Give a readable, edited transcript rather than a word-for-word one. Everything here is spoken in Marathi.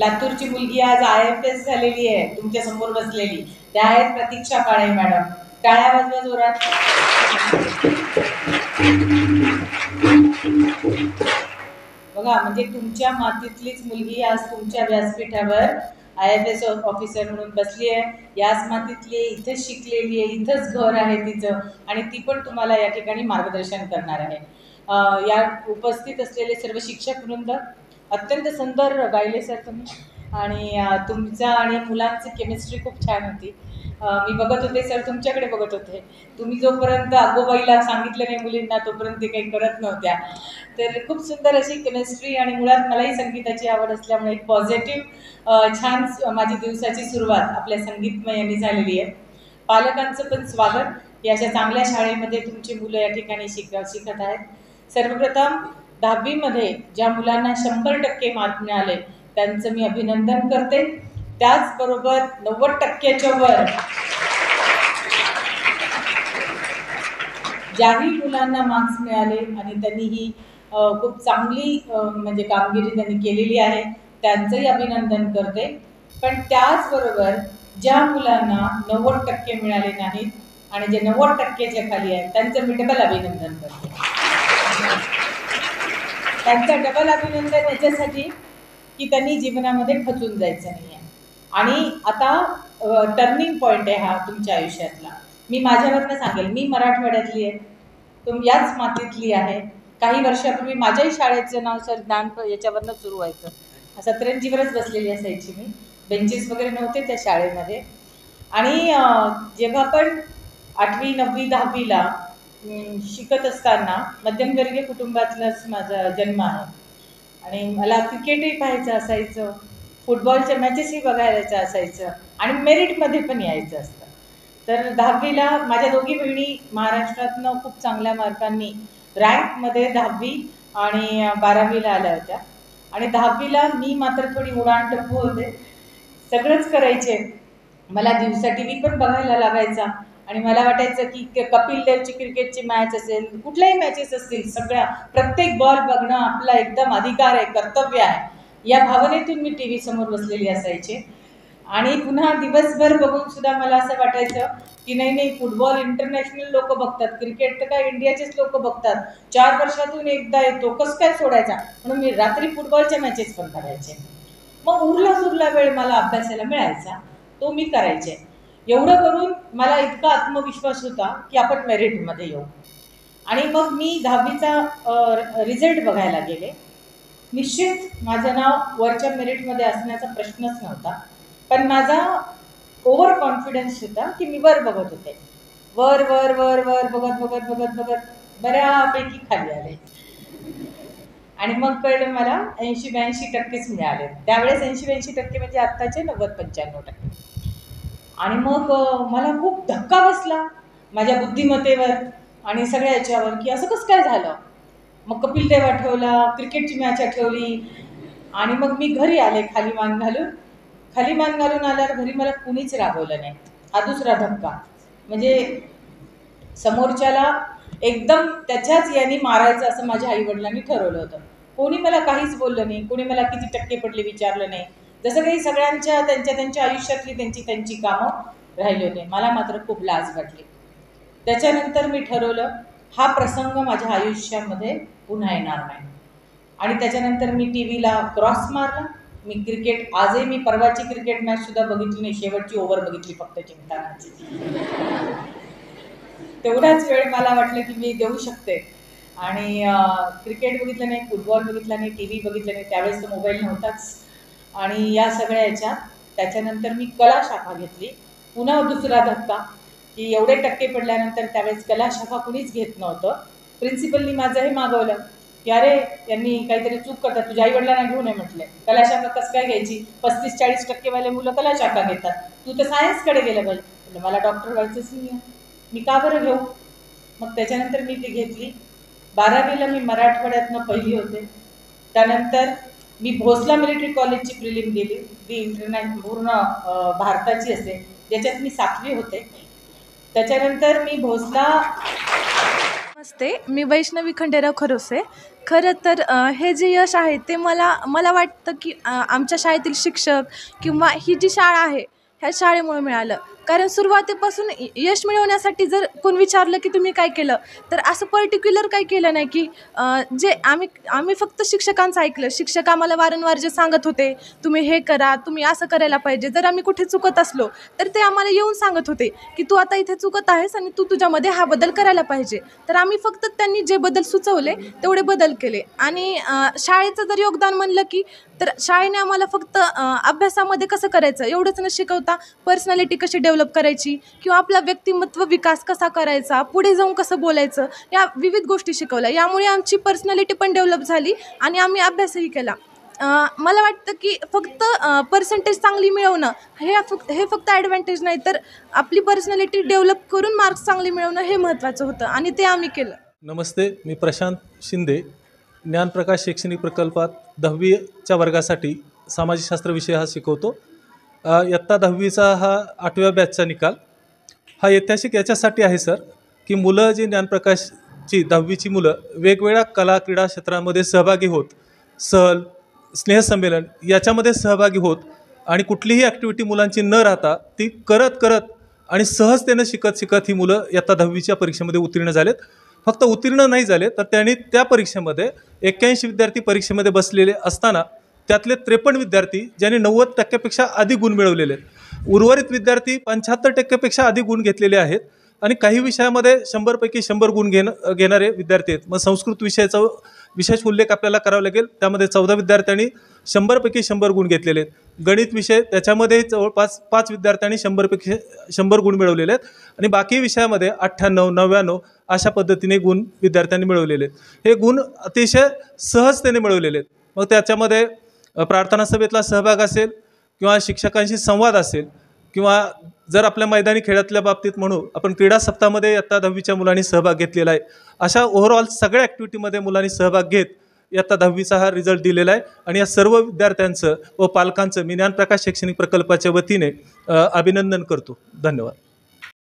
लातूरची मुलगी आज IAS झालेली आहे, तुमच्या समोर बसलेली. त्या आहेत प्रतीक्षा काळे मॅडम. टाळ्या वाजवा जोरात. बघा, म्हणजे तुमच्या मातीतलीच मुलगी आज तुमच्या व्यासपीठावर IAS ऑफिसर म्हणून बसली आहे. याच मातीतली, इथंच शिकलेली आहे, इथंच घर आहे तिचं, आणि ती पण तुम्हाला या ठिकाणी मार्गदर्शन करणार आहे. या उपस्थित असलेले सर्व शिक्षक वृंद, अत्यंत सुंदर गायले सर तुम्ही, आणि तुमचा आणि मुलांची केमिस्ट्री खूप छान होती. मी बघत होते सर, तुमच्याकडे बघत होते. तुम्ही जोपर्यंत अगोबाईला सांगितलं नाही मुलींना तोपर्यंत ते काही करत नव्हत्या. तर खूप सुंदर अशी केमिस्ट्री, आणि मुळात मलाही संगीताची आवड असल्यामुळे एक पॉझिटिव्ह छान माझी दिवसाची सुरुवात आपल्या संगीतमय यांनी झालेली आहे. पालकांचं पण स्वागत. या अशा चांगल्या शाळेमध्ये तुमची मुलं या ठिकाणी शिकत आहेत. सर्वप्रथम 10वी मध्ये ज्या मुलांना 100% मार्क मिळाले त्यांचं मी अभिनंदन करते. त्याचबरोबर 90%च्या वर ज्याही मुलांना मार्क्स मिळाले आणि त्यांनी ही खूप चांगली म्हणजे कामगिरी त्यांनी केलेली आहे, त्यांचंही अभिनंदन करते. पण त्याचबरोबर ज्या मुलांना 90% मिळाले नाहीत आणि जे 90%च्या खाली आहेत त्यांचं मी डबल अभिनंदन करते. त्यांचं डबल अभिनंदन याच्यासाठी की त्यांनी जीवनामध्ये खचून जायचं नाही आहे. आणि आता टर्निंग पॉईंट आहे हा तुमच्या आयुष्यातला. मी माझ्यावरनं सांगेल, मी मराठवाड्यातली आहे, तुम्ही याच मातीतली आहे. काही वर्षापूर्वी माझ्याही शाळेचं नाव सर याच्यावरनं सुरू व्हायचं. सतरंजीवरच बसलेली असायची मी, बेंचेस वगैरे नव्हते त्या शाळेमध्ये. आणि जेव्हा पण 8वी 9वी 10वीला शिकत असताना मध्यमवर्गीय कुटुंबातलाच माझा जन्म आहे, आणि मला क्रिकेटही पाहायचं असायचं, फुटबॉलच्या मॅचेसही बघायचं असायचं, आणि मेरिटमध्ये पण यायचं असतं. तर 10वीला माझ्या दोघी बहिणी महाराष्ट्रातनं खूप चांगल्या मार्कांनी रँकमध्ये 10वी आणि 12वीला आल्या होत्या. आणि 10वीला मी मात्र थोडी उडाणटप्पू होते, सगळंच करायचे. मला दिवसा TV पण बघायला लागायचा, आणि मला वाटायचं की कपिल देवची क्रिकेटची मॅच असेल, कुठल्याही मॅचेस असतील, सगळ्या प्रत्येक बॉल बघणं आपला एकदम अधिकार आहे, कर्तव्य आहे, या भावनेतून मी TV समोर बसलेली असायचे. आणि पुन्हा दिवसभर बघून सुद्धा मला असं वाटायचं की नाही, फुटबॉल इंटरनॅशनल लोक बघतात, क्रिकेट तर काय इंडियाचेच लोक बघतात, 4 वर्षातून एकदा येतो, कसं काय सोडायचा, म्हणून मी रात्री फुटबॉलच्या मॅचेस पण करायचे. मग उरला सुरला वेळ मला अभ्यासाला मिळायचा, तो मी करायचे. एवढं करून मला इतका आत्मविश्वास होता की आपण मेरिटमध्ये येऊ. आणि मग मी 10वीचा रिझल्ट बघायला गेले. निश्चित माझं नाव वरच्या मेरिटमध्ये असण्याचा प्रश्नच नव्हता, पण माझा ओव्हर कॉन्फिडन्स होता की मी वर बघत होते, वर वर वर वर बघत बघत बघत बघत बऱ्यापैकी खाली आले. आणि मग कळलं मला 80-82% मिळाले. त्यावेळेस 80-82% म्हणजे आत्ताचे 90-95%. आणि मग मला खूप धक्का बसला माझ्या बुद्धिमत्तेवर आणि सगळ्या याच्यावर की असं कसं काय झालं. मग कपिल देव आठवला, क्रिकेटची मॅच आठवली, आणि मग मी घरी आले खाली मान घालून. खाली मान घालून आल्यावर घरी मला कुणीच रागवलं नाही. हा दुसरा धक्का. म्हणजे समोरच्याला एकदम त्याच्याच याने मारायचं असं माझ्या आईवडिलांनी ठरवलं होतं. कोणी मला काहीच बोललं नाही, कोणी मला किती टक्के पडले विचारलं नाही. जसं काही सगळ्यांच्या त्यांच्या आयुष्यातली त्यांची कामं राहिली होते. मला मात्र खूप लाज वाटली. त्याच्यानंतर मी ठरवलं हा प्रसंग माझ्या आयुष्यामध्ये पुन्हा येणार नाही. आणि त्याच्यानंतर मी TVला क्रॉस मारला. मी क्रिकेट आजही मी परवाची क्रिकेट मॅच सुद्धा बघितली नाही, शेवटची ओव्हर बघितली फक्त जिंकतानाची. तेवढाच वेळ मला वाटलं की मी देऊ शकते. आणि क्रिकेट बघितलं नाही, फुटबॉल बघितला नाही, TV बघितलं नाही, त्यावेळेस तर मोबाईल नव्हताच. आणि या सगळ्या याच्यात त्याच्यानंतर मी कला शाखा घेतली. पुन्हा दुसरा धक्का की एवढे टक्के पडल्यानंतर त्यावेळेस कला शाखा कुणीच घेत नव्हतं. प्रिन्सिपलनी माझंही मागवलं की अरे यांनी काहीतरी चूक करतात, तुझ्या आईवडिलांना घेऊ नये म्हटले, कला शाखा कसं काय घ्यायची, 35-40% वाले मुलं कला शाखा घेतात, तू तर सायन्सकडे गेलं पाहिजे. म्हटलं मला डॉक्टर व्हायचंच नाही आहे, मी का बरं घेऊ. मग त्याच्यानंतर मी ती घेतली. 12वीला मी मराठवाड्यातनं पहिली होते. त्यानंतर मी भोसला मिलिटरी कॉलेजची प्रिलिम दिली, ती इंटरनॅशनल पूर्ण भारताची असते, ज्याच्यात मी 7वी होते. त्याच्यानंतर मी भोसला नमस्ते, मी वैष्णवी खंडेराव खरोसे. खरं तर हे जे यश आहे ते मला वाटतं की आमच्या शाळेतील शिक्षक किंवा ही जी शाळा आहे ह्या शाळेमुळे मिळालं. कारण सुरुवातीपासून यश मिळवण्यासाठी जर कोण विचारलं की तुम्ही काय केलं, तर असं पर्टिक्युलर काही केलं नाही की जे आम्ही फक्त शिक्षकांचं ऐकलं. शिक्षक आम्हाला वारंवार जे सांगत होते, तुम्ही हे करा, तुम्ही असं करायला पाहिजे. जर आम्ही कुठे चुकत असलो तर ते आम्हाला येऊन सांगत होते की तू आता इथे चुकत आहेस आणि तू तुझ्यामध्ये हा बदल करायला पाहिजे. तर आम्ही फक्त त्यांनी जे बदल सुचवले तेवढे बदल केले. आणि शाळेचं जर योगदान म्हणलं की तर शाळेने आम्हाला फक्त अभ्यासामध्ये कसं करायचं एवढंच न शिकवता पर्सनॅलिटी कशी डेव्हलप करायची किंवा आपला व्यक्तिमत्व विकास कसा करायचा, पुढे जाऊन कसं बोलायचं, या विविध गोष्टी शिकवल्या. यामुळे आमची पर्सनॅलिटी पण डेव्हलप झाली आणि आम्ही अभ्यासही केला. मला वाटतं की फक्त पर्सेंटेज चांगली मिळवणं हे फक्त ॲडव्हान्टेज नाही, तर आपली पर्सनॅलिटी डेव्हलप करून मार्क्स चांगले मिळवणं हे महत्त्वाचं होतं आणि ते आम्ही केलं. नमस्ते, मी प्रशांत शिंदे. ज्ञानप्रकाश शैक्षणिक प्रकल्पात 10वीच्या वर्गासाठी सामाजिकशास्त्र विषय हा शिकवतो. इयत्ता 10वीचा हा 8व्या बॅचचा निकाल हा ऐतिहासिक याच्यासाठी आहे सर, की मुलं जी ज्ञानप्रकाशची 10वीची मुलं वेगवेगळ्या कला क्रीडा क्षेत्रामध्ये सहभागी होत, सहल, स्नेहसंमेलन याच्यामध्ये सहभागी होत आणि कुठलीही ॲक्टिव्हिटी मुलांची न राहता ती करत आणि सहजतेनं शिकत ही मुलं इयत्ता 10वीच्या परीक्षेमध्ये उत्तीर्ण झालेत. फक्त उत्तीर्ण नाही झाले तर त्यांनी त्या परीक्षेमध्ये 81 विद्यार्थी परीक्षेमध्ये बसलेले असताना त्यातले 53 विद्यार्थी ज्यांनी 90% अधिक गुण मिळवलेले आहेत. उर्वरित विद्यार्थी 75% अधिक गुण घेतलेले आहेत आणि काही विषयामध्ये 100पैकी 100 गुण घेणारे विद्यार्थी आहेत. मग संस्कृत विषयाचा विशेष उल्लेख आपल्याला करावा लागेल. त्यामध्ये 14 विद्यार्थ्यांनी 100पैकी 100 गुण घेतलेले आहेत. गणित विषय त्याच्यामध्ये जवळपास 5 विद्यार्थ्यांनी 100पैकी 100 गुण मिळवलेले आहेत आणि बाकी विषयामध्ये 98, 99 अशा पद्धतीने गुण विद्यार्थ्यांनी मिळवलेले आहेत. हे गुण अतिशय सहजतेने मिळवलेले आहेत. मग त्याच्यामध्ये प्रार्थना सभेतला सहभाग असेल किंवा शिक्षकांशी संवाद असेल किंवा जर आपल्या मैदानी खेळातल्या बाबतीत म्हणू आपण क्रीडा सप्ताहामध्ये इयत्ता 10वीच्या मुलांनी सहभाग घेतलेला आहे. अशा ओव्हरऑल सगळ्या ॲक्टिव्हिटीमध्ये मुलांनी सहभाग घेत इयत्ता 10वीचा हा रिझल्ट दिलेला आहे. आणि या सर्व विद्यार्थ्यांचं व पालकांचं मी ज्ञानप्रकाश शैक्षणिक प्रकल्पाच्या वतीने अभिनंदन करतो. धन्यवाद.